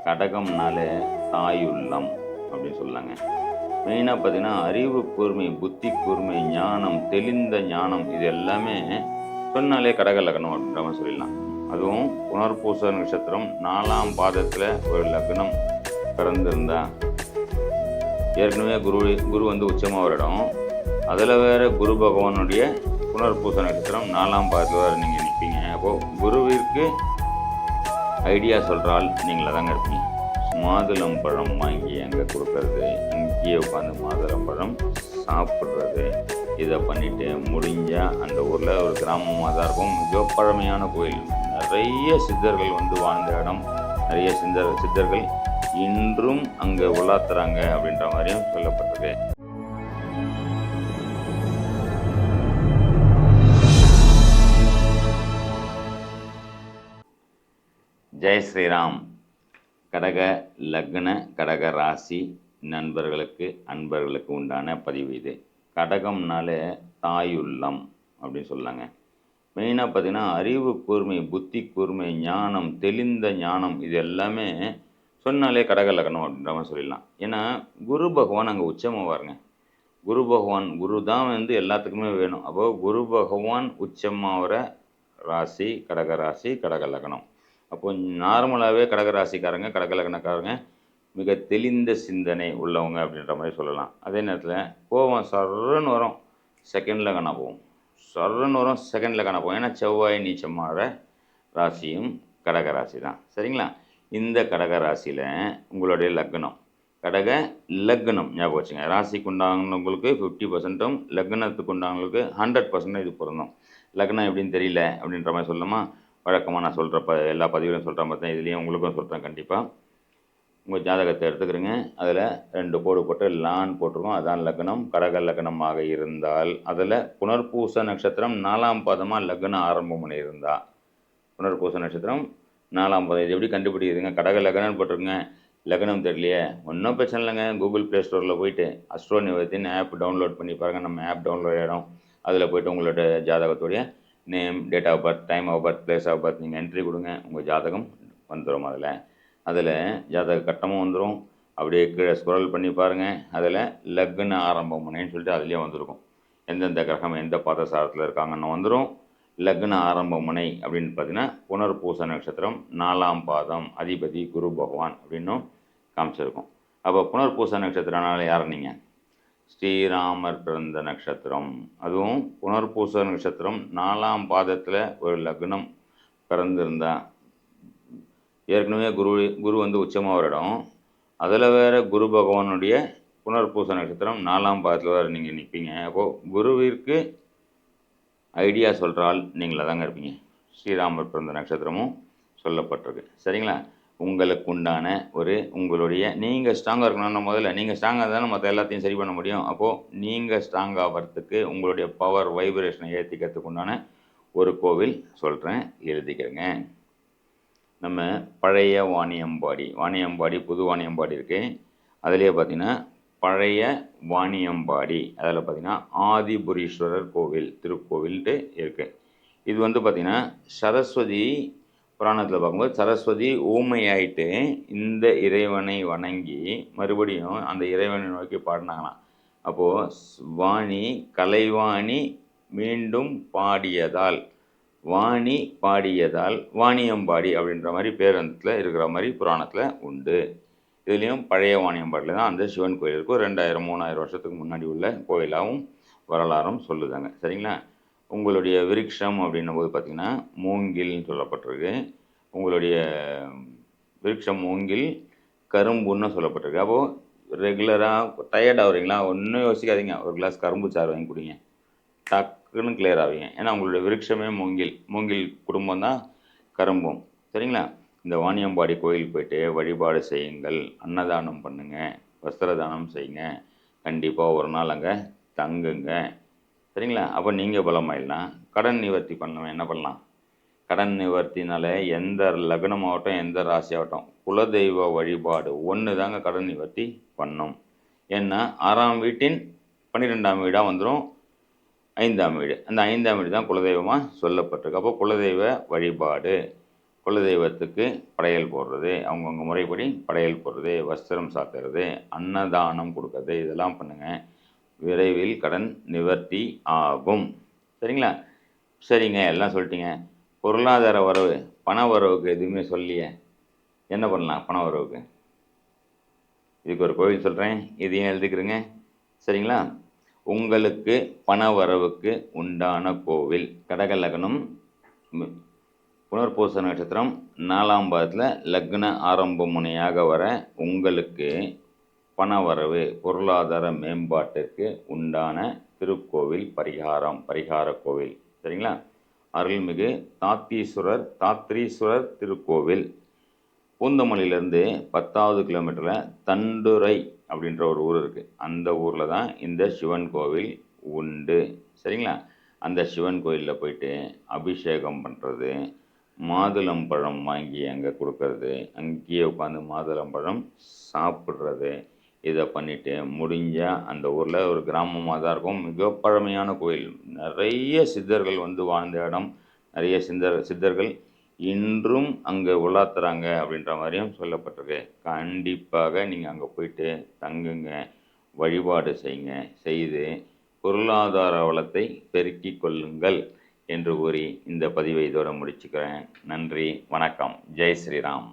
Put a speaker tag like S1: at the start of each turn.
S1: கடகம்னாலே தாயுள்ளம் அப்படின்னு சொல்லலாங்க. மெயினாக பார்த்தீங்கன்னா அறிவு கூர்மை, புத்தி கூர்மை, ஞானம், தெளிந்த ஞானம் இது எல்லாமே சொன்னாலே கடக லக்னம் அப்படின்ற மாதிரி சொல்லிடலாம். அதுவும் புனர்பூச நட்சத்திரம் 4ஆம் பாதத்தில் ஒரு லக்னம் பிறந்திருந்தா, ஏற்கனவே குரு வந்து உச்சமாக ஒரு இடம், அதில் வேற குரு பகவானுடைய புனர்பூச நட்சத்திரம் 4ஆம் பாதத்தில் வேறு நீங்கள் நிற்பீங்க. அப்போது குருவிற்கு ஐடியா சொல்கிறால் நீங்கள தாங்க இருப்பீங்க. மாதுளம் பழம் வாங்கி அங்கே கொடுக்கறது, அங்கேயே உட்காந்து மாதுளம் பழம் சாப்பிட்றது, இதை பண்ணிவிட்டு முடிஞ்சால் அந்த ஊரில் ஒரு கிராமமாக தான் இருக்கும், மிக பழமையான கோயில், நிறைய சித்தர்கள் வந்து வாழ்ந்த இடம், நிறைய சித்தர்கள் இன்றும் அங்கே உலாத்துறாங்க அப்படின்ற மாதிரியும் சொல்லப்பட்டது. ஜெய் ஸ்ரீராம். கடக லக்ன கடக ராசி நண்பர்களுக்கு அன்பர்களுக்கு உண்டான பதிவு இது. கடகம்னாலே தாயுள்ளம் அப்படின்னு சொல்லலாங்க. மெயினாக பார்த்தீங்கன்னா அறிவு கூர்மை, புத்தி கூர்மை, ஞானம், தெளிந்த ஞானம் இது எல்லாமே சொன்னாலே கடக லக்னம் அப்படின்ற மாதிரி சொல்லிடலாம். ஏன்னா குரு பகவான் அங்கே உச்சமாவாருங்க. குரு பகவான் குரு தான் வந்து எல்லாத்துக்குமே வேணும். அப்போது குரு பகவான் உச்சமாகிற ராசி கடக ராசி, கடக லக்னம். அப்போ நார்மலாகவே கடகராசிக்காரங்க, கடக லக்னக்காரங்க மிக தெளிந்த சிந்தனை உள்ளவங்க அப்படின்ற மாதிரி சொல்லலாம். அதே நேரத்தில் கோபம் சர்றன்னு வரும், செகண்டில் காண போகும், சர்றன்னு வரும், செகண்டில் காண போகும். ஏன்னா செவ்வாய் நீச்சமாகிற ராசியும் கடகராசி தான். சரிங்களா? இந்த கடகராசியில் உங்களுடைய லக்னம் கடக லக்னம் ஞாபகம் வச்சுங்க. ராசிக்கு உண்டானவங்களுக்கு 50%, லக்னத்துக்கு உண்டானவங்களுக்கு 100% இது பொருந்தும். லக்னம் எப்படின்னு தெரியல அப்படின்ற மாதிரி சொல்லலாமா? வழக்கமாக நான் சொல்கிற எல்லா பதிவுலையும் சொல்கிறேன் பார்த்தேன், இதுலேயும் உங்களுக்கும் சொல்கிறேன். கண்டிப்பாக உங்கள் ஜாதகத்தை எடுத்துக்கிறீங்க, அதில் 2 கோடு போட்டு லான் போட்டிருக்கோம், அதான் லக்னம். கடக லக்னமாக இருந்தால் அதில் புனர்பூச நட்சத்திரம் 4ஆம் பாதமாக லக்னம் ஆரம்பம் பண்ணியிருந்தா, புனர்பூச நட்சத்திரம் 4ஆம் பாதம் இது எப்படி கண்டுபிடிக்குதுங்க? கடக லக்னம்னு போட்டிருக்குங்க, லக்னம் தெரியலையே, ஒன்றும் பிரச்சனை இல்லைங்க. கூகுள் ப்ளே ஸ்டோரில் போயிட்டு அஸ்ட்ரோ நிவர்த்தின்னு ஆப் டவுன்லோட் பண்ணி பாருங்கள். நம்ம ஆப் டவுன்லோட் ஆகிடும். அதில் போய்ட்டு உங்களோட ஜாதகத்துடைய name, date of birth, time of birth, place of birth நீங்கள் என்ட்ரி கொடுங்க, உங்கள் ஜாதகம் வந்துடும். அதில் ஜாதக கட்டமும் வந்துடும். அப்படியே கீழே ஸ்க்ரோல் பண்ணி பாருங்கள், அதில் லக்ன ஆரம்பம் முனைன்னு சொல்லிட்டு அதுலேயே வந்துருக்கும். எந்தெந்த கிரகம் எந்த பாதசாரத்தில் இருக்காங்கன்னு வந்துடும். லக்ன ஆரம்ப முனை அப்படின்னு பார்த்தீங்கன்னா புனர்பூச நட்சத்திரம் 4ஆம் பாதம், அதிபதி குரு பகவான் அப்படின்னும் காமிச்சிருக்கும். அப்போ புனர்பூச நட்சத்திரனால யார் நீங்கள்? ஸ்ரீராமர் பிறந்த நட்சத்திரம். அதுவும் புனர்பூச நட்சத்திரம் 4ஆம் பாதத்தில் ஒரு லக்னம் பிறந்திருந்தா, ஏற்கனவே குரு வந்து உச்சமாக ஒரு இடம், அதில் வேறு குரு பகவானுடைய புனர்பூச நட்சத்திரம் 4ஆம் பாதத்தில் வேறு நீங்கள் நிற்பீங்க. அப்போது குருவிற்கு ஐடியா சொல்கிறால் நீங்கள தாங்க இருப்பீங்க. ஸ்ரீராமர் பிறந்த நட்சத்திரமும் சொல்லப்பட்டிருக்கு. சரிங்களா? உங்களுக்கு உண்டான உங்களுடைய நீங்கள் ஸ்ட்ராங்காக இருக்கணும்னா முதல்ல நீங்கள் ஸ்ட்ராங்காக தானே மற்ற எல்லாத்தையும் சரி பண்ண முடியும். அப்போது நீங்கள் ஸ்ட்ராங் ஆகிறதுக்கு உங்களுடைய பவர் வைப்ரேஷனை ஏற்றிக்கிறதுக்கு உண்டான ஒரு கோவில் சொல்கிறேன், எழுதிக்கிறேங்க. நம்ம பழைய வாணியம்பாடி புது வாணியம்பாடி இருக்குது. அதுலேயே பார்த்திங்கன்னா பழைய வாணியம்பாடி, அதில் பார்த்திங்கன்னா ஆதிபுரீஸ்வரர் கோவில் திருக்கோவில்ட்டு இருக்குது. இது வந்து பார்த்திங்கன்னா சரஸ்வதி புராணத்தில் பார்க்கும்போது சரஸ்வதி ஊமையாயிட்டு இந்த இறைவனை வணங்கி மறுபடியும் அந்த இறைவனை நோக்கி பாடினாங்களாம். அப்போது வாணி கலைவாணி மீண்டும் பாடியதால் வாணியம்பாடி அப்படின்ற மாதிரி பேரந்தத்தில் இருக்கிற மாதிரி புராணத்தில் உண்டு. இதுலேயும் பழைய வாணியம்பாடியில் தான் அந்த சிவன் கோயில் இருக்கும். 2000-3000 வருஷத்துக்கு முன்னாடி உள்ள கோயிலாகவும் வரலாறும் சொல்லுதாங்க. சரிங்களா? உங்களுடைய விருட்சம் அப்படின்னும் போது பார்த்திங்கன்னா மூங்கில்னு சொல்லப்பட்டிருக்கு. உங்களுடைய விருட்சம் மூங்கில், கரும்புன்னு சொல்லப்பட்டிருக்கு. அப்போது ரெகுலராக டயர்ட் ஆகுறீங்களா, ஒன்றும் யோசிக்காதீங்க, ஒரு கிளாஸ் கரும்பு சாறு வாங்கி குடிங்க, டக்குன்னு கிளியர் ஆவீங்க. ஏன்னா உங்களுடைய விருட்சமே மூங்கில் குடும்பம் தான் கரும்பும். சரிங்களா? இந்த வாணியம்பாடி கோயில் போய்ட்டு வழிபாடு செய்யுங்கள், அன்னதானம் பண்ணுங்கள், வஸ்திரதானம் செய்யுங்க, கண்டிப்பாக ஒரு நாள் அங்கே தங்குங்க. சரிங்களா? அப்போ நீங்கள் பலமாயிடலாம். கடன் நிவர்த்தி பண்ணவன் என்ன பண்ணலாம்? கடன் நிவர்த்தினால எந்த லக்னம் ஆகட்டும், எந்த ராசி ஆகட்டும், குலதெய்வ வழிபாடு ஒன்று தாங்க கடன் நிவர்த்தி பண்ணும். ஏன்னா 6ஆம் வீட்டின் 12ஆம் வீடாக வந்துடும் 5ஆம் வீடு. அந்த 5ஆம் வீடு தான் குலதெய்வமாக சொல்லப்பட்டிருக்கு. அப்போ குலதெய்வ வழிபாடு குலதெய்வத்துக்கு படையல் போடுறது, அவங்கவுங்க முறைப்படி படையல் போடுறது, வஸ்திரம் சாத்துறது, அன்னதானம் கொடுக்கறது, இதெல்லாம் பண்ணுங்கள். விரைவில் கடன் நிவர்த்தி ஆகும். சரிங்களா? சரிங்க, எல்லாம் சொல்லிட்டீங்க. பொருளாதார வரவு, பண வரவுக்கு எதுவுமே சொல்லியே. என்ன பண்ணலாம் பண வரவுக்கு? இதுக்கு ஒரு கோவில் சொல்கிறேன், இதையும் எழுதிக்கிறேங்க. சரிங்களா? உங்களுக்கு பண வரவுக்கு உண்டான கோவில் கடக லக்னம், புனர்பூச நட்சத்திரம் 4ஆம் பாதத்தில் லக்ன ஆரம்ப முனையாக வர உங்களுக்கு பணவரவு பொருளாதார மேம்பாட்டிற்கு உண்டான திருக்கோவில் பரிகார கோவில். சரிங்களா? அருள்மிகு தாத்ரீஸ்வரர் திருக்கோவில், பூந்தமல்லியிலேருந்து 10வது கிலோமீட்டரில் தண்டுரை அப்படின்ற ஒரு ஊர் இருக்குது. அந்த ஊரில் தான் இந்த சிவன் கோவில் உண்டு. சரிங்களா? அந்த சிவன் கோயிலில் போயிட்டு அபிஷேகம் பண்ணுறது, மாதுளம்பழம் வாங்கி அங்கே கொடுக்கறது, அங்கேயே உட்காந்து மாதுளம்பழம் சாப்பிட்றது, இதை பண்ணிவிட்டு முடிஞ்சால் அந்த ஊரில் ஒரு கிராமமாக தான் இருக்கும், மிக பழமையான கோயில், நிறைய சித்தர்கள் வந்து வாழ்ந்த இடம், நிறைய சித்தர்கள் இன்றும் அங்கே உலாத்துறாங்க அப்படின்ற மாதிரியும் சொல்லப்பட்டிருக்கு. கண்டிப்பாக நீங்கள் அங்கே போயிட்டு தங்குங்க, வழிபாடு செய்து பொருளாதார வளத்தை பெருக்கிக் கொள்ளுங்கள் என்று கூறி இந்த பதிவை இதோட முடிச்சுக்கிறேன். நன்றி, வணக்கம். ஜெய் ஸ்ரீராம்.